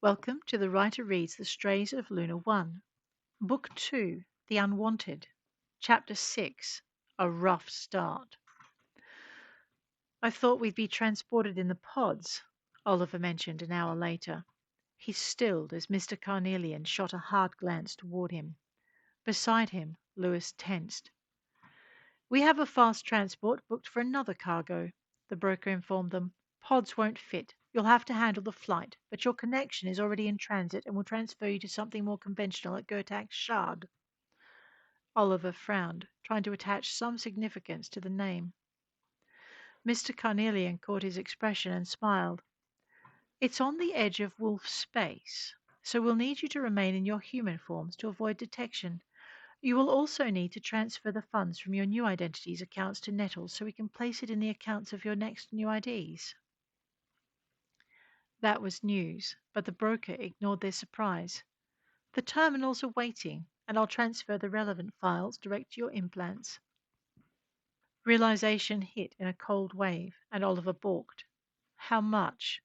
Welcome to the writer reads The Strays of Lunar One, Book 2, The Unwanted, Chapter 6, A Rough Start. I thought we'd be transported in the pods, Oliver mentioned an hour later. He stilled as Mr. Carnelian shot a hard glance toward him. Beside him, Lewis tensed. We have a fast transport booked for another cargo, the broker informed them. Pods won't fit. You'll have to handle the flight, but your connection is already in transit and will transfer you to something more conventional at Gertak Shard. Oliver frowned, trying to attach some significance to the name. Mr. Carnelian caught his expression and smiled. It's on the edge of wolf space, so we'll need you to remain in your human forms to avoid detection. You will also need to transfer the funds from your new identity's accounts to Nettles so we can place it in the accounts of your next new IDs. That was news, but the broker ignored their surprise. The terminals are waiting, and I'll transfer the relevant files direct to your implants. Realization hit in a cold wave, and Oliver balked. How much?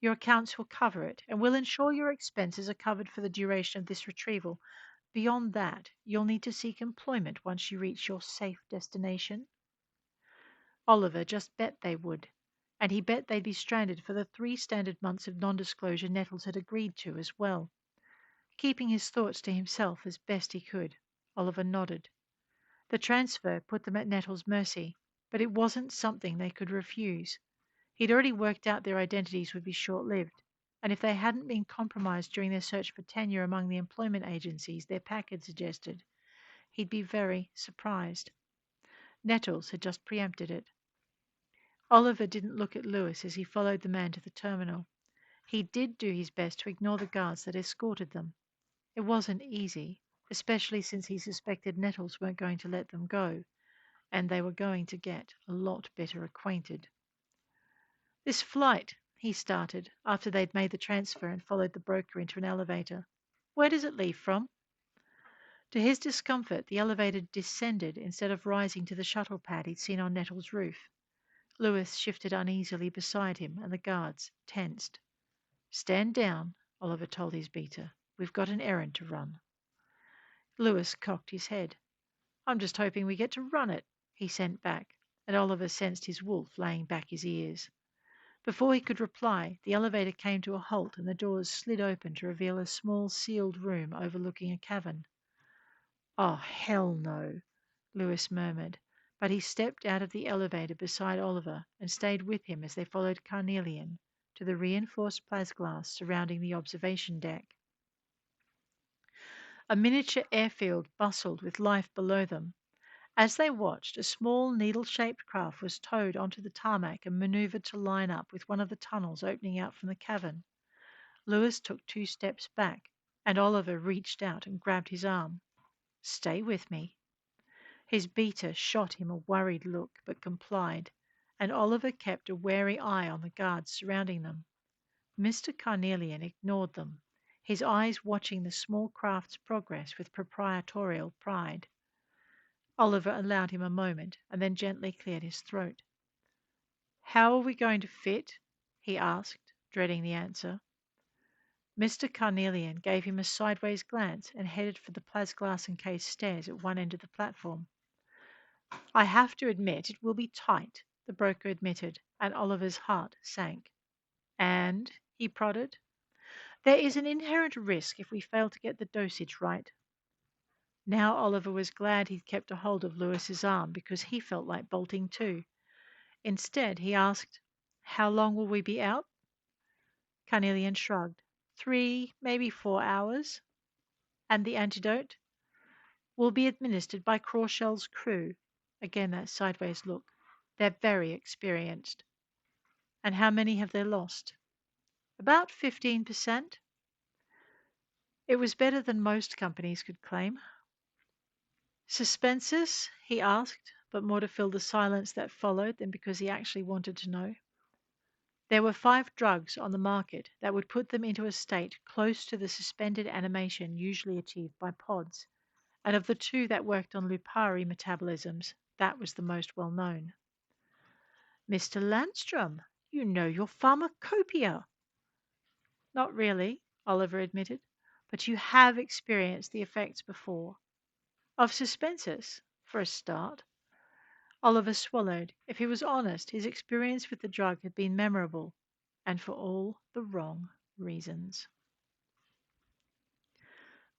Your accounts will cover it, and will ensure your expenses are covered for the duration of this retrieval. Beyond that, you'll need to seek employment once you reach your safe destination. Oliver just bet they would, and he bet they'd be stranded for the 3 standard months of non-disclosure Nettles had agreed to as well. Keeping his thoughts to himself as best he could, Oliver nodded. The transfer put them at Nettles' mercy, but it wasn't something they could refuse. He'd already worked out their identities would be short-lived, and if they hadn't been compromised during their search for tenure among the employment agencies their pack had suggested, he'd be very surprised. Nettles had just preempted it. Oliver didn't look at Lewis as he followed the man to the terminal. He did do his best to ignore the guards that escorted them. It wasn't easy, especially since he suspected Nettles weren't going to let them go, and they were going to get a lot better acquainted. This flight, he started, after they'd made the transfer and followed the broker into an elevator. Where does it leave from? To his discomfort, the elevator descended instead of rising to the shuttle pad he'd seen on Nettles' roof. Lewis shifted uneasily beside him, and the guards tensed. Stand down, Oliver told his beater. We've got an errand to run. Lewis cocked his head. I'm just hoping we get to run it, he sent back, and Oliver sensed his wolf laying back his ears. Before he could reply, the elevator came to a halt and the doors slid open to reveal a small sealed room overlooking a cavern. Oh, hell no, Lewis murmured, but he stepped out of the elevator beside Oliver and stayed with him as they followed Carnelian to the reinforced plasglass surrounding the observation deck. A miniature airfield bustled with life below them. As they watched, a small needle-shaped craft was towed onto the tarmac and maneuvered to line up with one of the tunnels opening out from the cavern. Lewis took 2 steps back, and Oliver reached out and grabbed his arm. Stay with me. His beater shot him a worried look, but complied, and Oliver kept a wary eye on the guards surrounding them. Mr. Carnelian ignored them, his eyes watching the small craft's progress with proprietorial pride. Oliver allowed him a moment and then gently cleared his throat. How are we going to fit? He asked, dreading the answer. Mr. Carnelian gave him a sideways glance and headed for the plasglass encased stairs at one end of the platform. I have to admit it will be tight, the broker admitted, and Oliver's heart sank. And, he prodded, there is an inherent risk if we fail to get the dosage right. Now Oliver was glad he'd kept a hold of Lewis's arm because he felt like bolting too. Instead, he asked, How long will we be out? Carnelian shrugged. 3, maybe 4 hours. And the antidote? Will be administered by Crawshell's crew. Again that sideways look. They're very experienced. And how many have they lost? About 15%. It was better than most companies could claim. Suspenses? He asked, but more to fill the silence that followed than because he actually wanted to know. There were 5 drugs on the market that would put them into a state close to the suspended animation usually achieved by pods, and of the 2 that worked on Lupari metabolisms, that was the most well known. Mr. Landstrom, you know your pharmacopoeia. Not really, Oliver admitted. But you have experienced the effects before. Of suspensus, for a start. Oliver swallowed. If he was honest, his experience with the drug had been memorable, and for all the wrong reasons.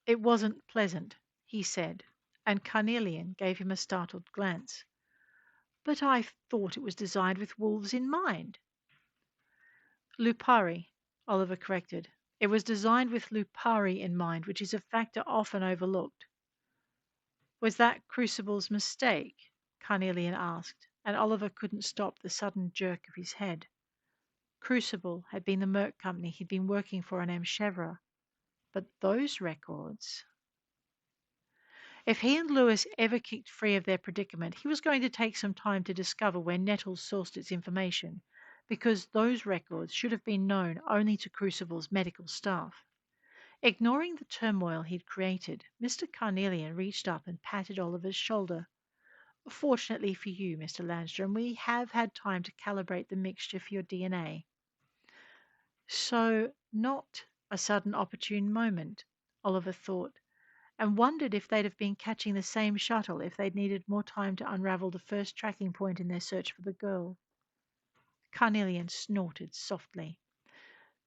It wasn't pleasant, he said, and Carnelian gave him a startled glance. But I thought it was designed with wolves in mind. Lupari, Oliver corrected. It was designed with Lupari in mind, which is a factor often overlooked. Was that Crucible's mistake? Carnelian asked, and Oliver couldn't stop the sudden jerk of his head. Crucible had been the Merck company he'd been working for on Amshevra. But those records. If he and Lewis ever kicked free of their predicament, he was going to take some time to discover where Nettles sourced its information, because those records should have been known only to Crucible's medical staff. Ignoring the turmoil he'd created, Mr. Carnelian reached up and patted Oliver's shoulder. Fortunately for you, Mr. Landstrom, we have had time to calibrate the mixture for your DNA. So, not a sudden opportune moment, Oliver thought, and wondered if they'd have been catching the same shuttle if they'd needed more time to unravel the first tracking point in their search for the girl. Carnelian snorted softly.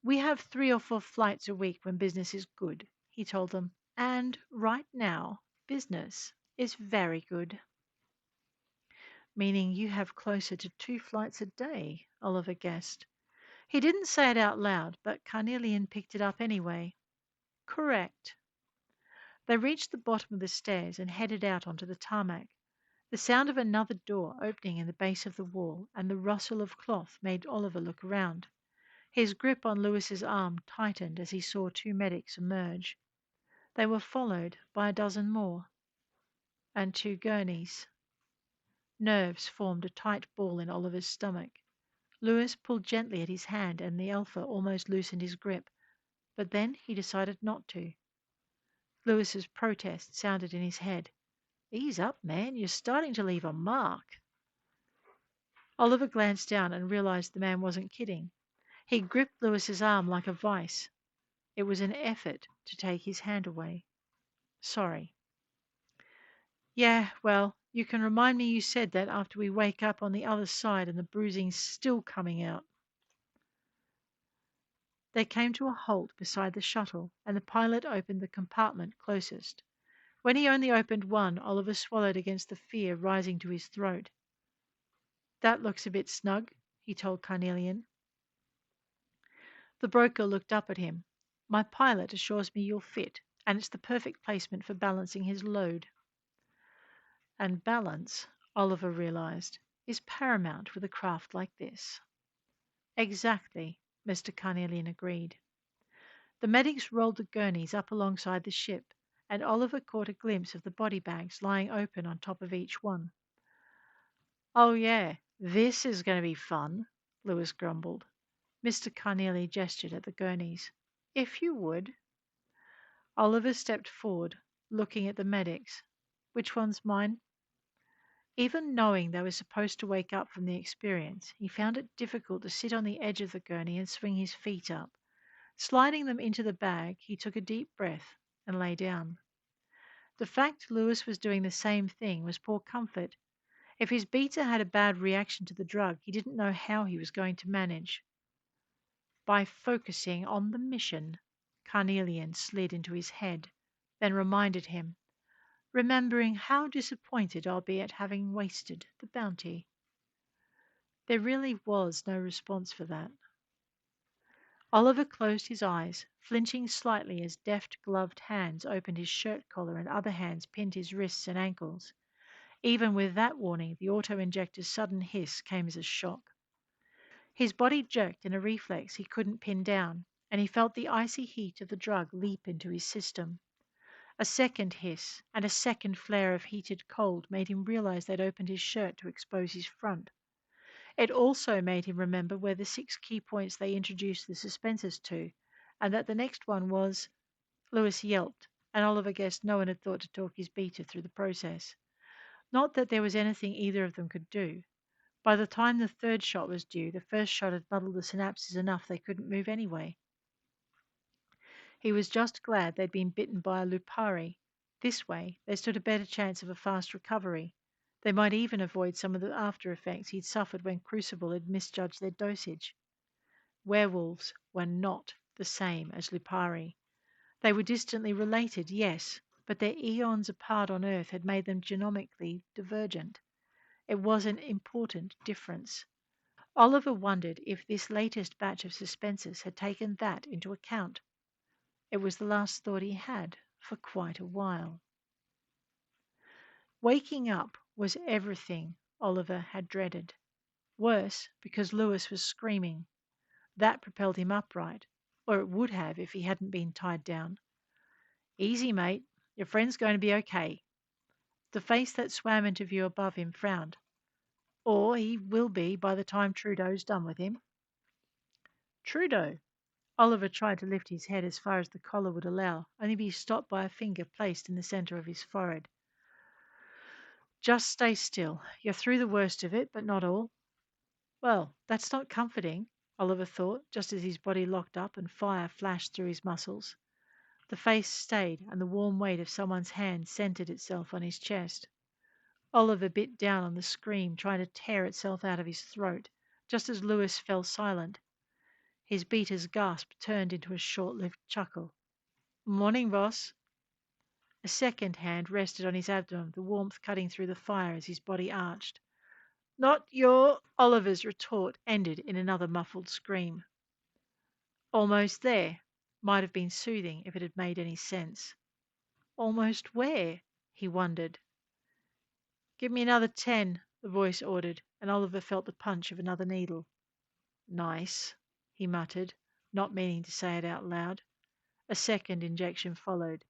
We have 3 or 4 flights a week when business is good, he told them, and right now, business is very good. Meaning you have closer to 2 flights a day, Oliver guessed. He didn't say it out loud, but Carnelian picked it up anyway. Correct. They reached the bottom of the stairs and headed out onto the tarmac. The sound of another door opening in the base of the wall and the rustle of cloth made Oliver look around. His grip on Lewis's arm tightened as he saw 2 medics emerge. They were followed by a dozen more. And 2 gurneys. Nerves formed a tight ball in Oliver's stomach. Lewis pulled gently at his hand and the Alpha almost loosened his grip, but then he decided not to. Lewis's protest sounded in his head. Ease up, man. You're starting to leave a mark. Oliver glanced down and realized the man wasn't kidding. He gripped Lewis's arm like a vice. It was an effort to take his hand away. Sorry. Yeah, well, you can remind me you said that after we wake up on the other side and the bruising's still coming out. They came to a halt beside the shuttle, and the pilot opened the compartment closest. When he only opened one, Oliver swallowed against the fear rising to his throat. That looks a bit snug, he told Carnelian. The broker looked up at him. My pilot assures me you'll fit, and it's the perfect placement for balancing his load. And balance, Oliver realized, is paramount with a craft like this. Exactly, Mr. Carnelian agreed. The medics rolled the gurneys up alongside the ship, and Oliver caught a glimpse of the body bags lying open on top of each one. Oh, yeah, this is going to be fun, Lewis grumbled. Mr. Carnelian gestured at the gurneys. If you would. Oliver stepped forward, looking at the medics. Which one's mine? Even knowing they were supposed to wake up from the experience, he found it difficult to sit on the edge of the gurney and swing his feet up. Sliding them into the bag, he took a deep breath and lay down. The fact Lewis was doing the same thing was poor comfort. If his beta had a bad reaction to the drug, he didn't know how he was going to manage. By focusing on the mission, Carnelian slid into his head, then reminded him, remembering how disappointed I'll be at having wasted the bounty. There really was no response for that. Oliver closed his eyes, flinching slightly as deft gloved hands opened his shirt collar and other hands pinned his wrists and ankles. Even with that warning, the auto-injector's sudden hiss came as a shock. His body jerked in a reflex he couldn't pin down, and he felt the icy heat of the drug leap into his system. A second hiss and a second flare of heated cold made him realize they'd opened his shirt to expose his front. It also made him remember where the 6 key points they introduced the suspensors to, and that the next one was. Lewis yelped, and Oliver guessed no one had thought to talk his beta through the process. Not that there was anything either of them could do. By the time the 3rd shot was due, the first shot had muddled the synapses enough they couldn't move anyway. He was just glad they'd been bitten by a lupari. This way, they stood a better chance of a fast recovery. They might even avoid some of the after effects he'd suffered when Crucible had misjudged their dosage. Werewolves were not the same as lupari. They were distantly related, yes, but their eons apart on Earth had made them genomically divergent. It was an important difference. Oliver wondered if this latest batch of suspenses had taken that into account. It was the last thought he had for quite a while. Waking up was everything Oliver had dreaded. Worse, because Lewis was screaming. That propelled him upright, or it would have if he hadn't been tied down. Easy, mate. Your friend's going to be okay. The face that swam into view above him frowned. Or he will be by the time Trudeau's done with him. Trudeau. Oliver tried to lift his head as far as the collar would allow, only to be stopped by a finger placed in the centre of his forehead. Just stay still. You're through the worst of it, but not all. Well, that's not comforting, Oliver thought, just as his body locked up and fire flashed through his muscles. The face stayed, and the warm weight of someone's hand centered itself on his chest. Oliver bit down on the scream, trying to tear itself out of his throat, just as Lewis fell silent. His beater's gasp turned into a short-lived chuckle. Morning, boss. A second hand rested on his abdomen, the warmth cutting through the fire as his body arched. Not your... Oliver's retort ended in another muffled scream. Almost there might have been soothing if it had made any sense. Almost where? He wondered. Give me another 10, the voice ordered, and Oliver felt the punch of another needle. Nice, he muttered, not meaning to say it out loud. A second injection followed.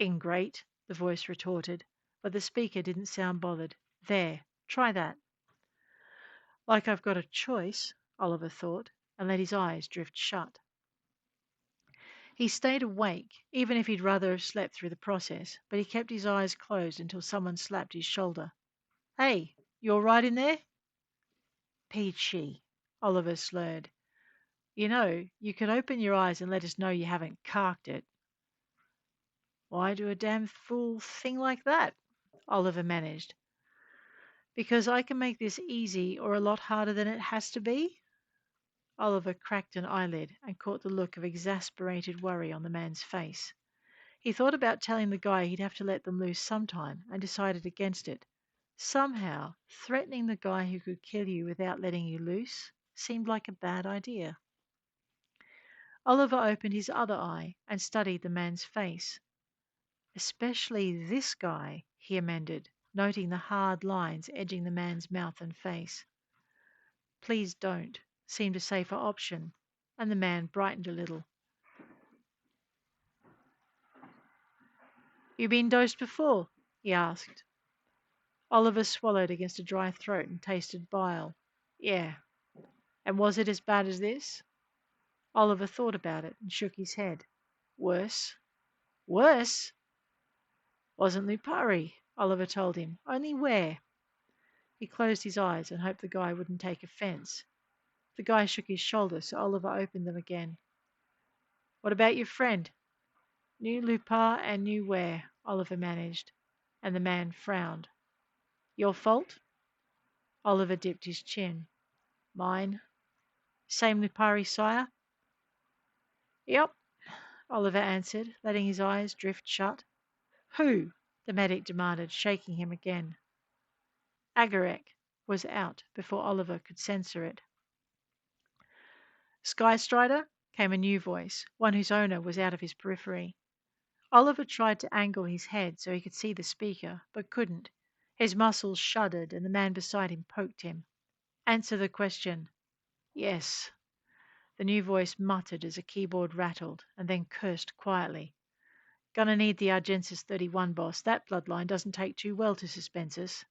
Ingrate, the voice retorted, but the speaker didn't sound bothered. There, try that. Like I've got a choice, Oliver thought, and let his eyes drift shut. He stayed awake, even if he'd rather have slept through the process, but he kept his eyes closed until someone slapped his shoulder. Hey, you all right in there? Peachy, Oliver slurred. You know, you could open your eyes and let us know you haven't carked it. Why do a damn fool thing like that? Oliver managed. Because I can make this easy or a lot harder than it has to be? Oliver cracked an eyelid and caught the look of exasperated worry on the man's face. He thought about telling the guy he'd have to let them loose sometime and decided against it. Somehow, threatening the guy who could kill you without letting you loose seemed like a bad idea. Oliver opened his other eye and studied the man's face. Especially this guy, he amended, noting the hard lines edging the man's mouth and face. Please don't, seemed a safer option, and the man brightened a little. You been dosed before? He asked. Oliver swallowed against a dry throat and tasted bile. Yeah. And was it as bad as this? Oliver thought about it and shook his head. Worse. Worse? Wasn't Lupari, Oliver told him. Only where? He closed his eyes and hoped the guy wouldn't take offence. The guy shook his shoulder, so Oliver opened them again. What about your friend? Knew Lupar and knew where, Oliver managed, and the man frowned. Your fault? Oliver dipped his chin. Mine. Same Lupari, sire? Yep, Oliver answered, letting his eyes drift shut. Who? The medic demanded, shaking him again. Agarek was out before Oliver could censor it. Skystrider? Came a new voice, one whose owner was out of his periphery. Oliver tried to angle his head so he could see the speaker, but couldn't. His muscles shuddered, and the man beside him poked him. Answer the question. Yes. The new voice muttered as a keyboard rattled, and then cursed quietly. Gonna need the Argensis 31, boss. That bloodline doesn't take too well to suspenses.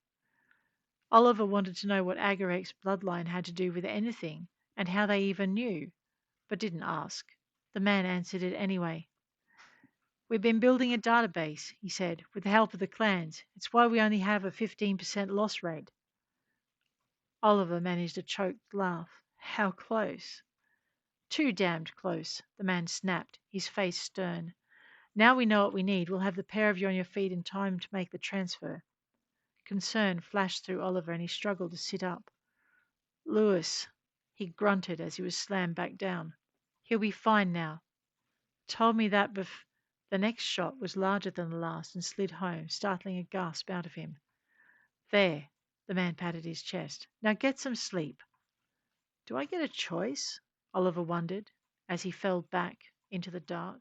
Oliver wanted to know what Agarek's bloodline had to do with anything, and how they even knew, but didn't ask. The man answered it anyway. We've been building a database, he said, with the help of the clans. It's why we only have a 15% loss rate. Oliver managed a choked laugh. How close? Too damned close, the man snapped, his face stern. Now we know what we need. We'll have the pair of you on your feet in time to make the transfer. Concern flashed through Oliver and he struggled to sit up. Lewis, he grunted as he was slammed back down. He'll be fine now. Told me that the next shot was larger than the last and slid home, startling a gasp out of him. There, the man patted his chest. Now get some sleep. Do I get a choice? Oliver wondered as he fell back into the dark.